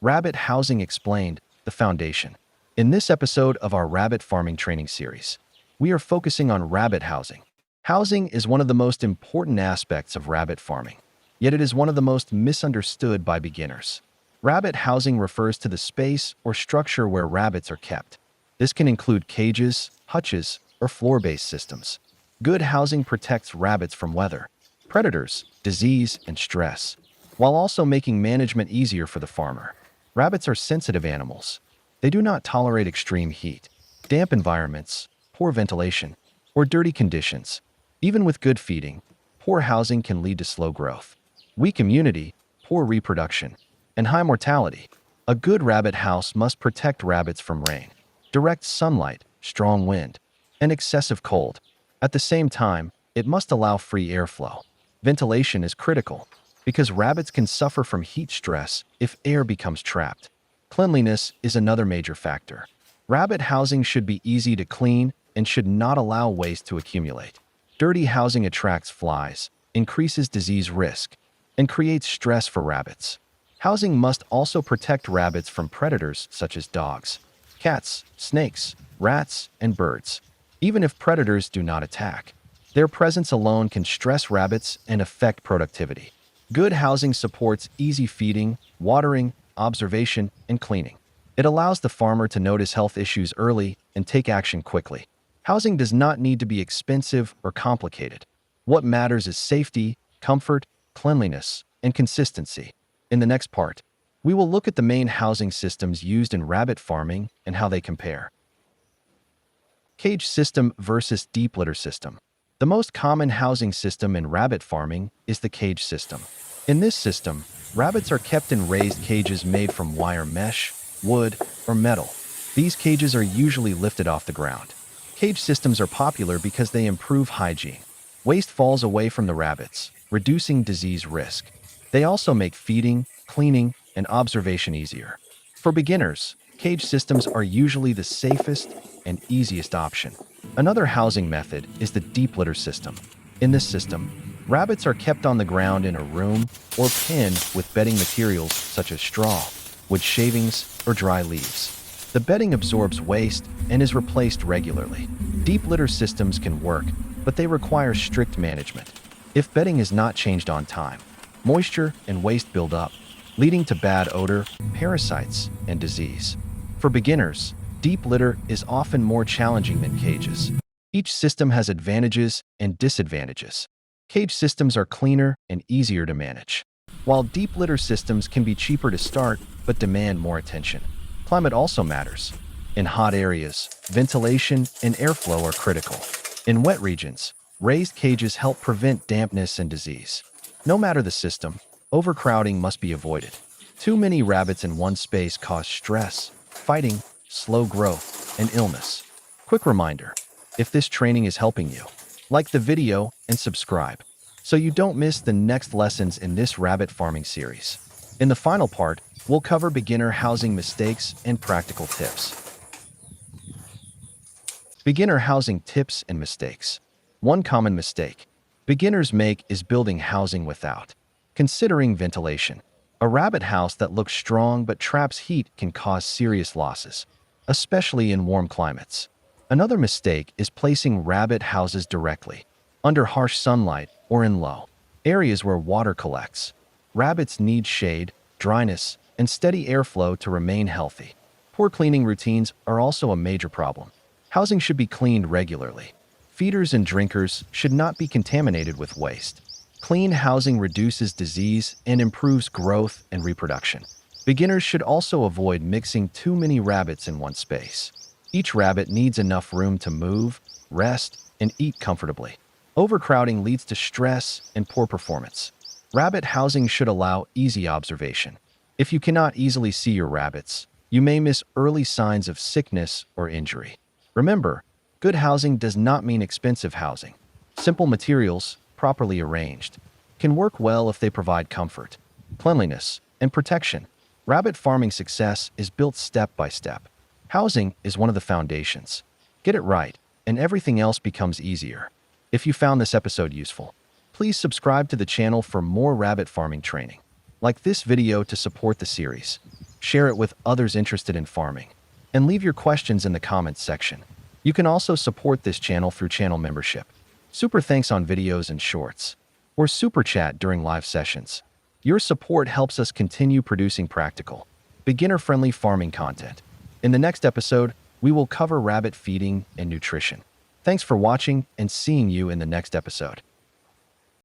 Rabbit Housing Explained, the Foundation. In this episode of our rabbit farming training series, we are focusing on rabbit housing. Housing is one of the most important aspects of rabbit farming, yet it is one of the most misunderstood by beginners. Rabbit housing refers to the space or structure where rabbits are kept. This can include cages, hutches, or floor-based systems. Good housing protects rabbits from weather, predators, disease, and stress, while also making management easier for the farmer. Rabbits are sensitive animals. They do not tolerate extreme heat, damp environments, poor ventilation, or dirty conditions. Even with good feeding, poor housing can lead to slow growth, weak immunity, poor reproduction, and high mortality. A good rabbit house must protect rabbits from rain, direct sunlight, strong wind, and excessive cold. At the same time, it must allow free airflow. Ventilation is critical because rabbits can suffer from heat stress if air becomes trapped. Cleanliness is another major factor. Rabbit housing should be easy to clean and should not allow waste to accumulate. Dirty housing attracts flies, increases disease risk, and creates stress for rabbits. Housing must also protect rabbits from predators such as dogs, cats, snakes, rats, and birds. Even if predators do not attack, their presence alone can stress rabbits and affect productivity. Good housing supports easy feeding, watering, observation, and cleaning. It allows the farmer to notice health issues early and take action quickly. Housing does not need to be expensive or complicated. What matters is safety, comfort, cleanliness, and consistency. In the next part, we will look at the main housing systems used in rabbit farming and how they compare. Cage system versus deep litter system. The most common housing system in rabbit farming is the cage system. In this system, rabbits are kept in raised cages made from wire mesh, wood, or metal. These cages are usually lifted off the ground. Cage systems are popular because they improve hygiene. Waste falls away from the rabbits, reducing disease risk. They also make feeding, cleaning, and observation easier. For beginners, cage systems are usually the safest and easiest option. Another housing method is the deep litter system. In this system, rabbits are kept on the ground in a room or pen with bedding materials such as straw, wood shavings, or dry leaves. The bedding absorbs waste and is replaced regularly. Deep litter systems can work, but they require strict management. If bedding is not changed on time, moisture and waste build up, leading to bad odor, parasites, and disease. For beginners, deep litter is often more challenging than cages. Each system has advantages and disadvantages. Cage systems are cleaner and easier to manage, while deep litter systems can be cheaper to start but demand more attention. Climate also matters. In hot areas, ventilation and airflow are critical. In wet regions, raised cages help prevent dampness and disease. No matter the system, overcrowding must be avoided. Too many rabbits in one space cause stress, fighting, slow growth, and illness. Quick reminder, if this training is helping you, like the video and subscribe so you don't miss the next lessons in this rabbit farming series. In the final part, we'll cover beginner housing mistakes and practical tips. Beginner housing tips and mistakes. One common mistake beginners make is building housing without considering ventilation. A rabbit house that looks strong but traps heat can cause serious losses, especially in warm climates. Another mistake is placing rabbit houses directly under harsh sunlight or in low areas where water collects. Rabbits need shade, dryness, and steady airflow to remain healthy. Poor cleaning routines are also a major problem. Housing should be cleaned regularly. Feeders and drinkers should not be contaminated with waste. Clean housing reduces disease and improves growth and reproduction. Beginners should also avoid mixing too many rabbits in one space. Each rabbit needs enough room to move, rest, and eat comfortably. Overcrowding leads to stress and poor performance. Rabbit housing should allow easy observation. If you cannot easily see your rabbits, you may miss early signs of sickness or injury. Remember, good housing does not mean expensive housing. Simple materials, properly arranged, can work well if they provide comfort, cleanliness, and protection. Rabbit farming success is built step by step. Housing is one of the foundations. Get it right, and everything else becomes easier. If you found this episode useful, please subscribe to the channel for more rabbit farming training. Like this video to support the series. Share it with others interested in farming. And leave your questions in the comments section. You can also support this channel through channel membership, super thanks on videos and shorts, or super chat during live sessions. Your support helps us continue producing practical, beginner-friendly farming content. In the next episode, we will cover rabbit feeding and nutrition. Thanks for watching and seeing you in the next episode.